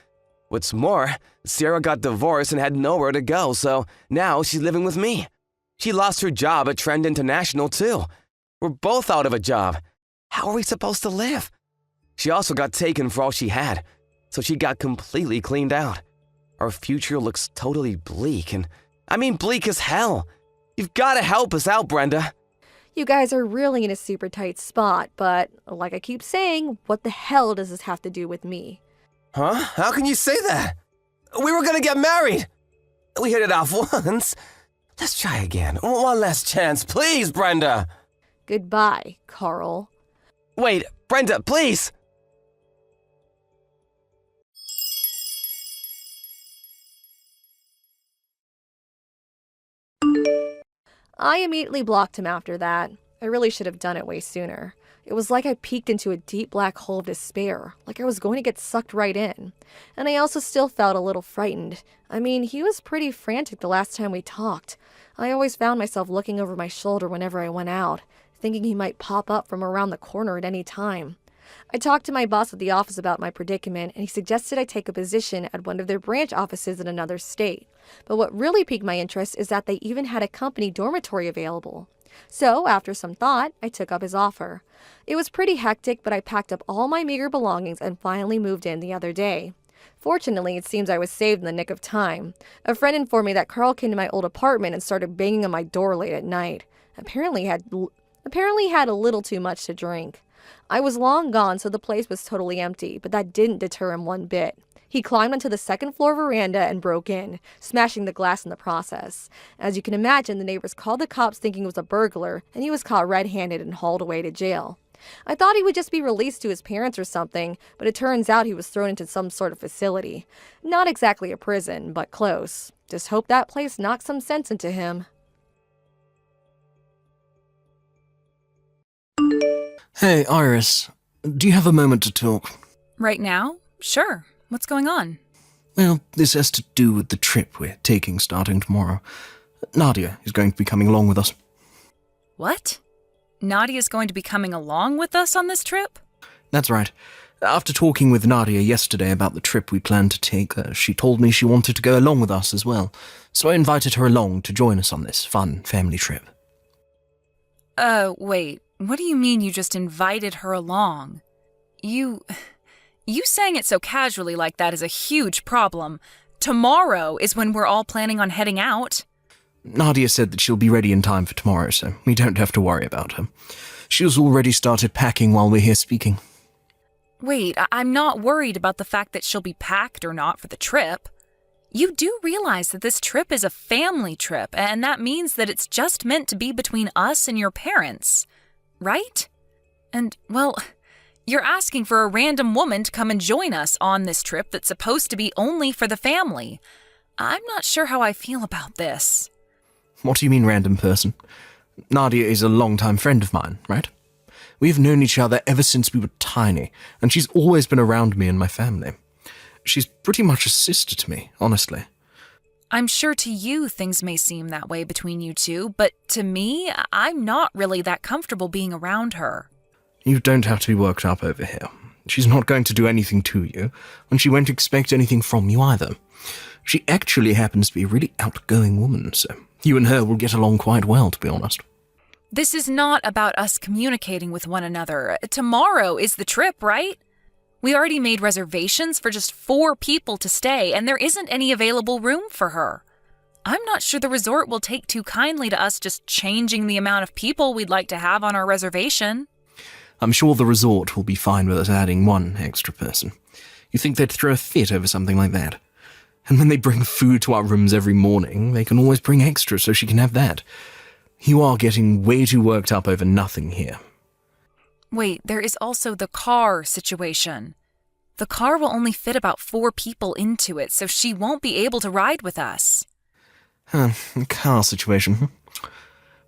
What's more, Sarah got divorced and had nowhere to go, so now she's living with me. She lost her job at Trend International, too. We're both out of a job. How are we supposed to live? She also got taken for all she had, so she got completely cleaned out. Our future looks totally bleak, and I mean bleak as hell. You've got to help us out, Brenda. You guys are really in a super tight spot, but like I keep saying, what the hell does this have to do with me? Huh? How can you say that? We were gonna get married. We hit it off once. Let's try again. One last chance, please, Brenda. Goodbye, Carl. Wait, Brenda, please. I immediately blocked him after that. I really should have done it way sooner. It was like I peeked into a deep black hole of despair, like I was going to get sucked right in. And I also still felt a little frightened. I mean, he was pretty frantic the last time we talked. I always found myself looking over my shoulder whenever I went out, thinking he might pop up from around the corner at any time. I talked to my boss at the office about my predicament, and he suggested I take a position at one of their branch offices in another state. But what really piqued my interest is that they even had a company dormitory available. So, after some thought, I took up his offer. It was pretty hectic, but I packed up all my meager belongings and finally moved in the other day. Fortunately, it seems I was saved in the nick of time. A friend informed me that Carl came to my old apartment and started banging on my door late at night. Apparently had a little too much to drink. I was long gone, so the place was totally empty, but that didn't deter him one bit. He climbed onto the second-floor veranda and broke in, smashing the glass in the process. As you can imagine, the neighbors called the cops thinking it was a burglar, and he was caught red-handed and hauled away to jail. I thought he would just be released to his parents or something, but it turns out he was thrown into some sort of facility. Not exactly a prison, but close. Just hope that place knocked some sense into him. Hey, Iris. Do you have a moment to talk? Right now? Sure. What's going on? Well, this has to do with the trip we're taking starting tomorrow. Nadia is going to be coming along with us. What? Nadia's going to be coming along with us on this trip? That's right. After talking with Nadia yesterday about the trip we planned to take, she told me she wanted to go along with us as well. So I invited her along to join us on this fun family trip. Wait. What do you mean you just invited her along? You saying it so casually like that is a huge problem. Tomorrow is when we're all planning on heading out. Nadia said that she'll be ready in time for tomorrow, so we don't have to worry about her. She's already started packing while we're here speaking. Wait, I'm not worried about the fact that she'll be packed or not for the trip. You do realize that this trip is a family trip, and that means that it's just meant to be between us and your parents, right? And, well, you're asking for a random woman to come and join us on this trip that's supposed to be only for the family. I'm not sure how I feel about this. What do you mean, random person? Nadia is a long-time friend of mine, right? We've known each other ever since we were tiny, and she's always been around me and my family. She's pretty much a sister to me, honestly. I'm sure to you things may seem that way between you two, but to me, I'm not really that comfortable being around her. You don't have to be worked up over here. She's not going to do anything to you, and she won't expect anything from you either. She actually happens to be a really outgoing woman, so you and her will get along quite well, to be honest. This is not about us communicating with one another. Tomorrow is the trip, right? We already made reservations for just 4 people to stay, and there isn't any available room for her. I'm not sure the resort will take too kindly to us just changing the amount of people we'd like to have on our reservation. I'm sure the resort will be fine with us adding 1 extra person. You think they'd throw a fit over something like that? And when they bring food to our rooms every morning, they can always bring extra so she can have that. You are getting way too worked up over nothing here. Wait, there is also the car situation. The car will only fit about 4 people into it, so she won't be able to ride with us. Car situation.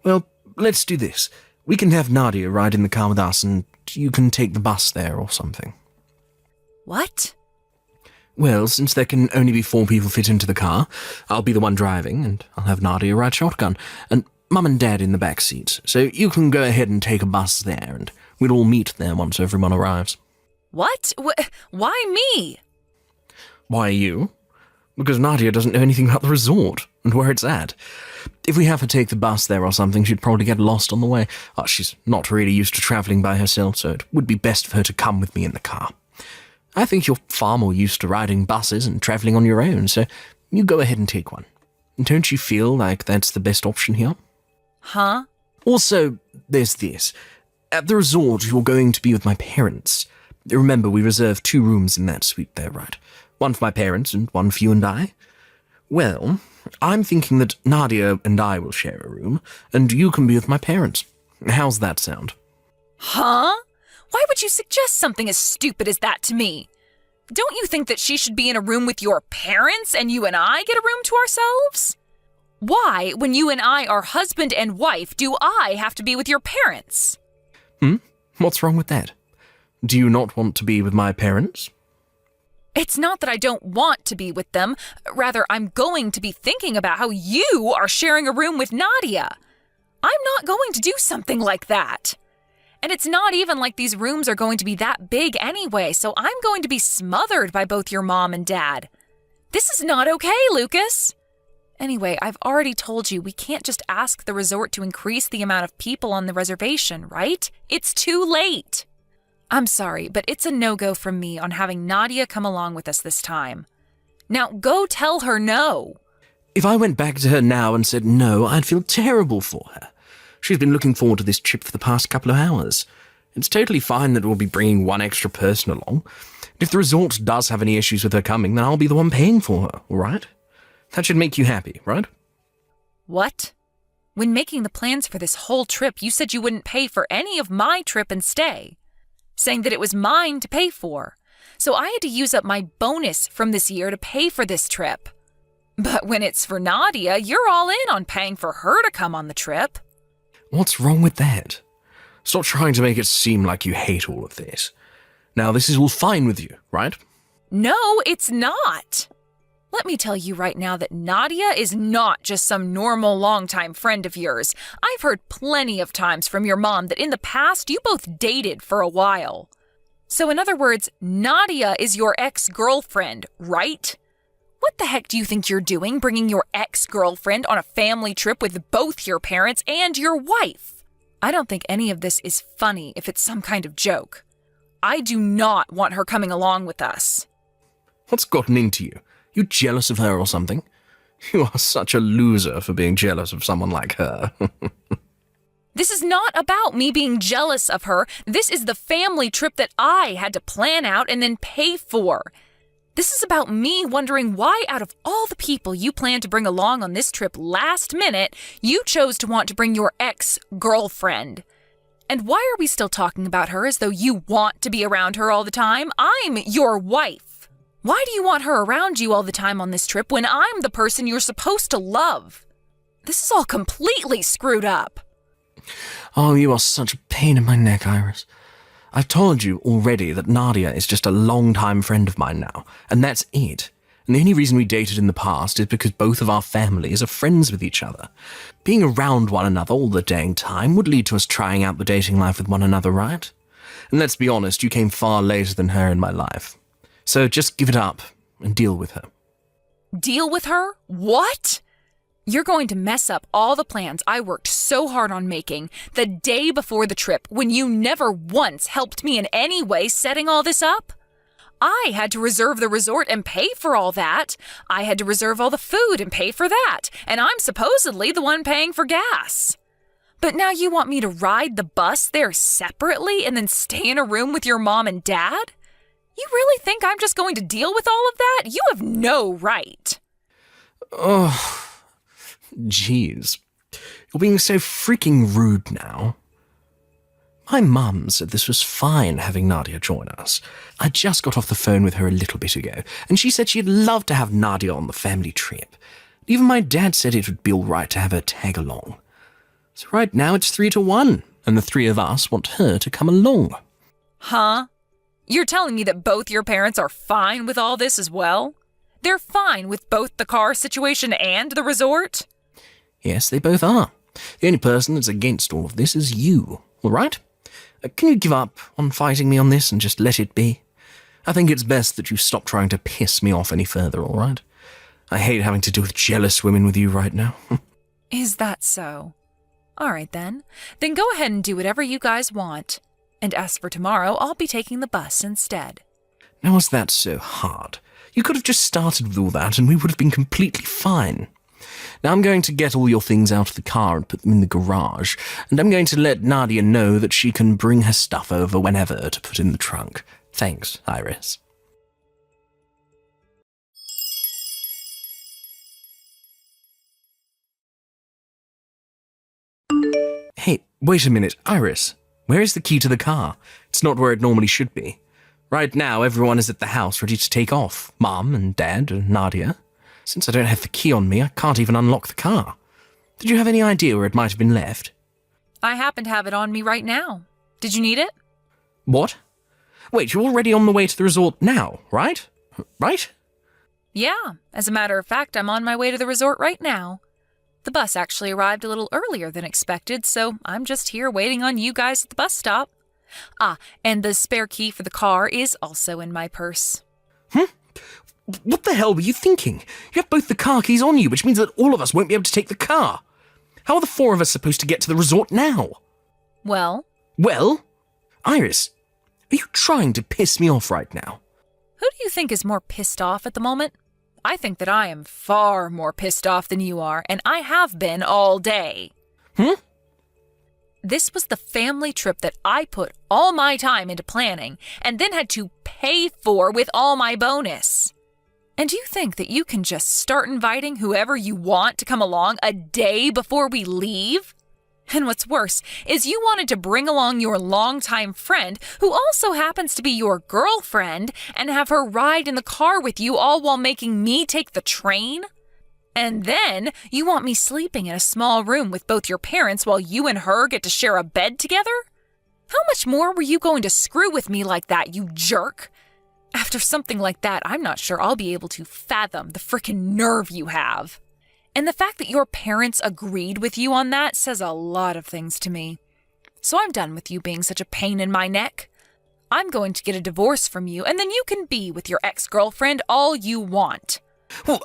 Well, let's do this. We can have Nadia ride in the car with us, and you can take the bus there or something. What? Well, since there can only be 4 people fit into the car, I'll be the one driving, and I'll have Nadia ride shotgun, and Mum and Dad in the back seats. So you can go ahead and take a bus there, and we'll all meet there once everyone arrives. What? Why me? Why you? Because Nadia doesn't know anything about the resort and where it's at. If we have her take the bus there or something, she'd probably get lost on the way. She's not really used to travelling by herself, so it would be best for her to come with me in the car. I think you're far more used to riding buses and travelling on your own, so you go ahead and take one. Don't you feel like that's the best option here? Huh? Also, there's this. At the resort, you're going to be with my parents. Remember, we reserved 2 rooms in that suite there, right? 1 for my parents and 1 for you and I. Well, I'm thinking that Nadia and I will share a room, and you can be with my parents. How's that sound? Huh? Why would you suggest something as stupid as that to me? Don't you think that she should be in a room with your parents and you and I get a room to ourselves? Why, when you and I are husband and wife, do I have to be with your parents? What's wrong with that? Do you not want to be with my parents? It's not that I don't want to be with them. Rather, I'm going to be thinking about how you are sharing a room with Nadia. I'm not going to do something like that. And it's not even like these rooms are going to be that big anyway, so I'm going to be smothered by both your mom and dad. This is not okay, Lucas. Anyway, I've already told you we can't just ask the resort to increase the amount of people on the reservation, right? It's too late. I'm sorry, but it's a no-go from me on having Nadia come along with us this time. Now go tell her no. If I went back to her now and said no, I'd feel terrible for her. She's been looking forward to this trip for the past couple of hours. It's totally fine that we'll be bringing one extra person along. If the resort does have any issues with her coming, then I'll be the one paying for her, all right? That should make you happy, right? What? When making the plans for this whole trip, you said you wouldn't pay for any of my trip and stay, saying that it was mine to pay for. So I had to use up my bonus from this year to pay for this trip. But when it's for Nadia, you're all in on paying for her to come on the trip. What's wrong with that? Stop trying to make it seem like you hate all of this. Now, this is all fine with you, right? No, it's not. Let me tell you right now that Nadia is not just some normal longtime friend of yours. I've heard plenty of times from your mom that in the past you both dated for a while. So in other words, Nadia is your ex-girlfriend, right? What the heck do you think you're doing, bringing your ex-girlfriend on a family trip with both your parents and your wife? I don't think any of this is funny if it's some kind of joke. I do not want her coming along with us. What's gotten into you? You jealous of her or something? You are such a loser for being jealous of someone like her. This is not about me being jealous of her. This is the family trip that I had to plan out and then pay for. This is about me wondering why out of all the people you planned to bring along on this trip last minute, you chose to want to bring your ex-girlfriend. And why are we still talking about her as though you want to be around her all the time? I'm your wife. Why do you want her around you all the time on this trip when I'm the person you're supposed to love? This is all completely screwed up. Oh, you are such a pain in my neck, Iris. I've told you already that Nadia is just a long-time friend of mine now, and that's it. And the only reason we dated in the past is because both of our families are friends with each other. Being around one another all the dang time would lead to us trying out the dating life with one another, right? And let's be honest, you came far later than her in my life. So just give it up and deal with her. Deal with her? What? You're going to mess up all the plans I worked so hard on making the day before the trip when you never once helped me in any way setting all this up? I had to reserve the resort and pay for all that. I had to reserve all the food and pay for that. And I'm supposedly the one paying for gas. But now you want me to ride the bus there separately and then stay in a room with your mom and dad? You really think I'm just going to deal with all of that? You have no right. Oh, jeez. You're being so freaking rude now. My mum said this was fine having Nadia join us. I just got off the phone with her a little bit ago, and she said she'd love to have Nadia on the family trip. Even my dad said it would be all right to have her tag along. So right now it's 3-1, and the three of us want her to come along. Huh? You're telling me that both your parents are fine with all this as well? They're fine with both the car situation and the resort? Yes, they both are. The only person that's against all of this is you, all right? Can you give up on fighting me on this and just let it be? I think it's best that you stop trying to piss me off any further, all right? I hate having to deal with jealous women with you right now. Is that so? All right, then. Then go ahead and do whatever you guys want. And as for tomorrow, I'll be taking the bus instead. Now, was that so hard? You could have just started with all that and we would have been completely fine. Now I'm going to get all your things out of the car and put them in the garage, and I'm going to let Nadia know that she can bring her stuff over whenever to put in the trunk. Thanks, Iris. Hey, wait a minute, Iris. Where is the key to the car? It's not where it normally should be. Right now, everyone is at the house ready to take off. Mom and Dad and Nadia. Since I don't have the key on me, I can't even unlock the car. Did you have any idea where it might have been left? I happen to have it on me right now. Did you need it? What? Wait, you're already on the way to the resort now, right? Right? Yeah, as a matter of fact, I'm on my way to the resort right now. The bus actually arrived a little earlier than expected, so I'm just here waiting on you guys at the bus stop. Ah, and the spare key for the car is also in my purse. What the hell were you thinking? You have both the car keys on you, which means that all of us won't be able to take the car. How are the four of us supposed to get to the resort now? Well, Iris, are you trying to piss me off right now? who do you think is more pissed off at the moment? I think that I am far more pissed off than you are, and I have been all day. This was the family trip that I put all my time into planning and then had to pay for with all my bonus. And you think that you can just start inviting whoever you want to come along a day before we leave? And what's worse is you wanted to bring along your longtime friend, who also happens to be your girlfriend, and have her ride in the car with you, all while making me take the train? And then you want me sleeping in a small room with both your parents while you and her get to share a bed together? How much more were you going to screw with me like that, you jerk? After something like that, I'm not sure I'll be able to fathom the frickin' nerve you have. And the fact that your parents agreed with you on that says a lot of things to me. So I'm done with you being such a pain in my neck. I'm going to get a divorce from you, and then you can be with your ex-girlfriend all you want. Well,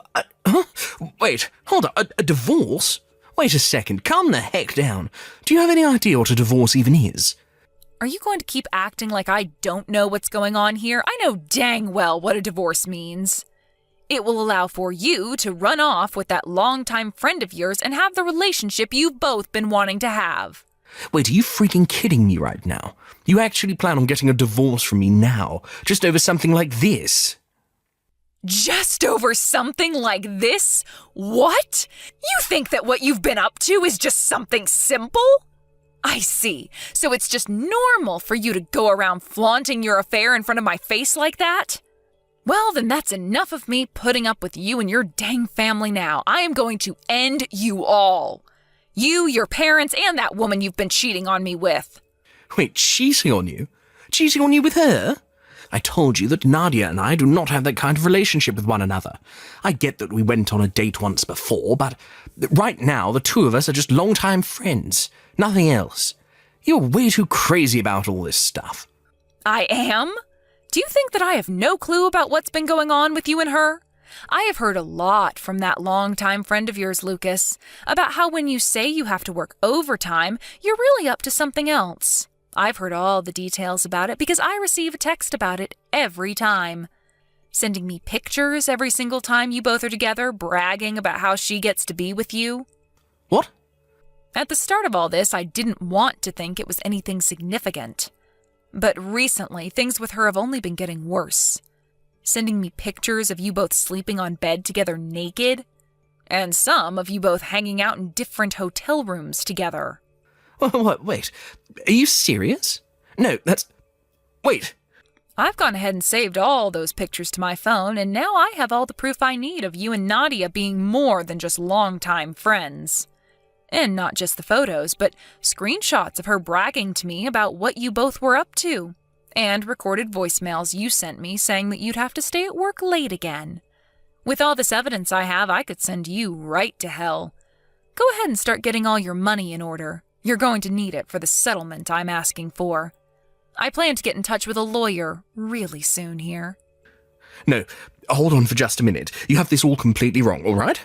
Wait, hold on, a divorce? Wait a second, calm the heck down. Do you have any idea what a divorce even is? Are you going to keep acting like I don't know what's going on here? I know dang well what a divorce means. It will allow for you to run off with that longtime friend of yours and have the relationship you've both been wanting to have. Wait, are you freaking kidding me right now? You actually plan on getting a divorce from me now, just over something like this? Just over something like this? What? You think that what you've been up to is just something simple? I see. So it's just normal for you to go around flaunting your affair in front of my face like that? Well, then that's enough of me putting up with you and your dang family now. I am going to end you all. You, your parents, and that woman you've been cheating on me with. Wait, cheating on you? Cheating on you with her? I told you that Nadia and I do not have that kind of relationship with one another. I get that we went on a date once before, but right now the two of us are just longtime friends. Nothing else. You're way too crazy about all this stuff. I am? Do you think that I have no clue about what's been going on with you and her? I have heard a lot from that longtime friend of yours, Lucas, about how when you say you have to work overtime, you're really up to something else. I've heard all the details about it because I receive a text about it every time. Sending me pictures every single time you both are together, bragging about how she gets to be with you. What? At the start of all this, I didn't want to think it was anything significant. But recently, things with her have only been getting worse. Sending me pictures of you both sleeping on bed together naked, and some of you both hanging out in different hotel rooms together. What? Wait, are you serious? No, wait. I've gone ahead and saved all those pictures to my phone, and now I have all the proof I need of you and Nadia being more than just longtime friends. And not just the photos, but screenshots of her bragging to me about what you both were up to, and recorded voicemails you sent me saying that you'd have to stay at work late again. With all this evidence I have, I could send you right to hell. Go ahead and start getting all your money in order. You're going to need it for the settlement I'm asking for. I plan to get in touch with a lawyer really soon here. No, hold on for just a minute. You have this all completely wrong, all right?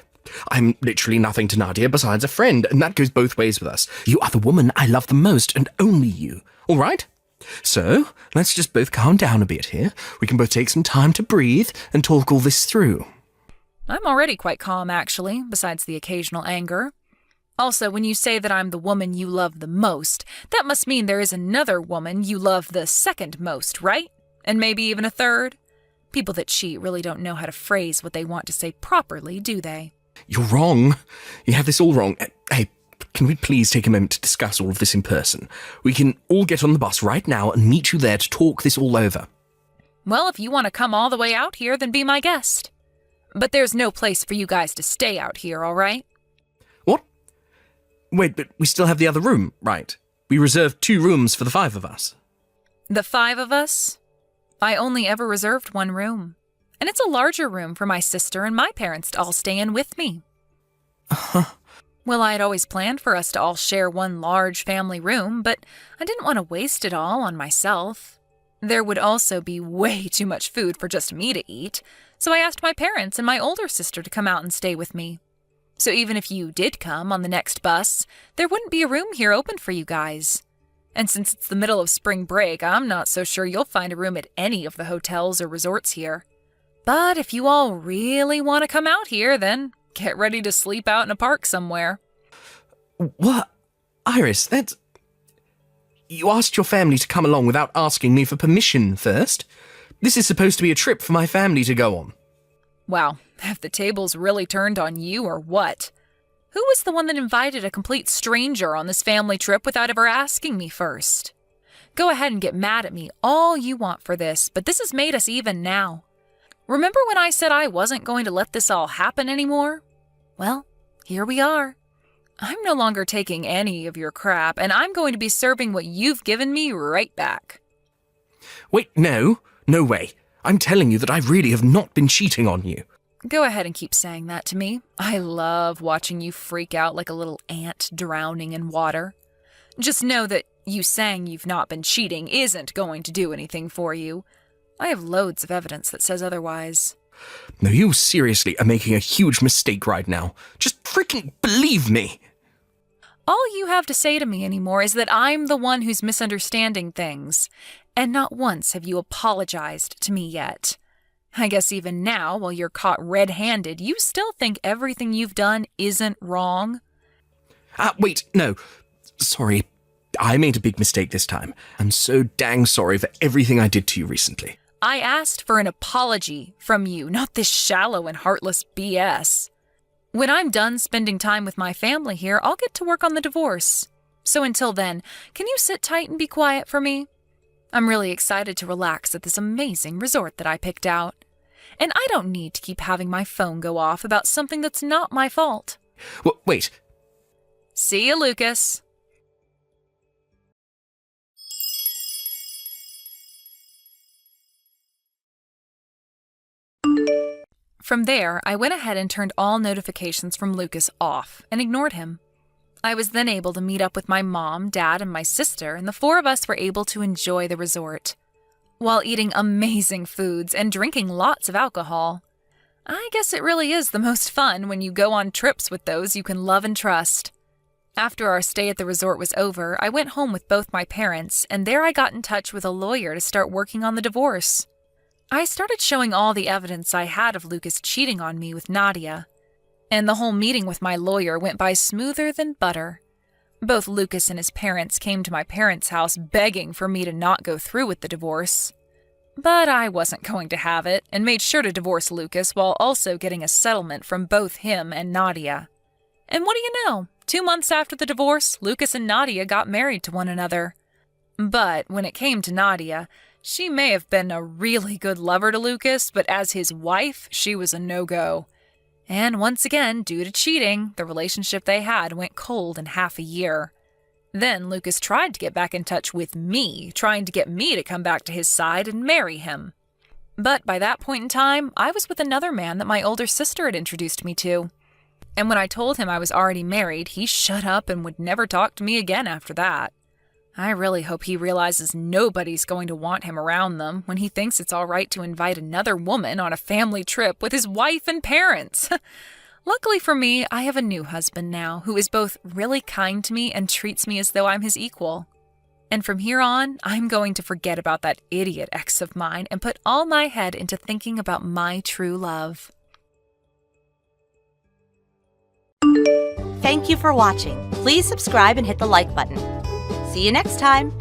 I'm literally nothing to Nadia besides a friend, and that goes both ways with us. You are the woman I love the most, and only you, all right? So, let's just both calm down a bit here. We can both take some time to breathe and talk all this through. I'm already quite calm, actually, besides the occasional anger. Also, when you say that I'm the woman you love the most, that must mean there is another woman you love the second most, right? And maybe even a third? People that cheat really don't know how to phrase what they want to say properly, do they? You're wrong. You have this all wrong. Hey, can we please take a moment to discuss all of this in person? We can all get on the bus right now and meet you there to talk this all over. Well, if you want to come all the way out here, then be my guest. But there's no place for you guys to stay out here, all right? What? Wait, but we still have the other room, right? We reserved 2 rooms for the 5 of us. The 5 of us? I only ever reserved one room. And it's a larger room for my sister and my parents to all stay in with me. Well, I had always planned for us to all share one large family room, but I didn't want to waste it all on myself. There would also be way too much food for just me to eat, so I asked my parents and my older sister to come out and stay with me. So even if you did come on the next bus, there wouldn't be a room here open for you guys. And since it's the middle of spring break, I'm not so sure you'll find a room at any of the hotels or resorts here. But if you all really want to come out here, then get ready to sleep out in a park somewhere. What? Iris, that's... You asked your family to come along without asking me for permission first? This is supposed to be a trip for my family to go on. Wow, have the tables really turned on you or what? Who was the one that invited a complete stranger on this family trip without ever asking me first? Go ahead and get mad at me all you want for this, but this has made us even now. Remember when I said I wasn't going to let this all happen anymore? Well, here we are. I'm no longer taking any of your crap, and I'm going to be serving what you've given me right back. Wait, no way. I'm telling you that I really have not been cheating on you. Go ahead and keep saying that to me. I love watching you freak out like a little ant drowning in water. Just know that you saying you've not been cheating isn't going to do anything for you. I have loads of evidence that says otherwise. No, you seriously are making a huge mistake right now. Just freaking believe me. All you have to say to me anymore is that I'm the one who's misunderstanding things, and not once have you apologized to me yet. I guess even now, while you're caught red-handed, you still think everything you've done isn't wrong? Wait, no. Sorry, I made a big mistake this time. I'm so dang sorry for everything I did to you recently. I asked for an apology from you, not this shallow and heartless BS. When I'm done spending time with my family here, I'll get to work on the divorce. So until then, can you sit tight and be quiet for me? I'm really excited to relax at this amazing resort that I picked out. And I don't need to keep having my phone go off about something that's not my fault. Wait. See you, Lucas. From there, I went ahead and turned all notifications from Lucas off and ignored him. I was then able to meet up with my mom, dad, and my sister, and the 4 of us were able to enjoy the resort, while eating amazing foods and drinking lots of alcohol. I guess it really is the most fun when you go on trips with those you can love and trust. After our stay at the resort was over, I went home with both my parents, and there I got in touch with a lawyer to start working on the divorce. I started showing all the evidence I had of Lucas cheating on me with Nadia, and the whole meeting with my lawyer went by smoother than butter. Both Lucas and his parents came to my parents' house begging for me to not go through with the divorce. But I wasn't going to have it, and made sure to divorce Lucas while also getting a settlement from both him and Nadia. And what do you know? 2 months after the divorce, Lucas and Nadia got married to one another. But when it came to Nadia, she may have been a really good lover to Lucas, but as his wife, she was a no-go. And once again, due to cheating, the relationship they had went cold in half a year. Then Lucas tried to get back in touch with me, trying to get me to come back to his side and marry him. But by that point in time, I was with another man that my older sister had introduced me to. And when I told him I was already married, he shut up and would never talk to me again after that. I really hope he realizes nobody's going to want him around them when he thinks it's all right to invite another woman on a family trip with his wife and parents. Luckily for me, I have a new husband now who is both really kind to me and treats me as though I'm his equal. And from here on, I'm going to forget about that idiot ex of mine and put all my head into thinking about my true love. Thank you for watching. Please subscribe and hit the like button. See you next time.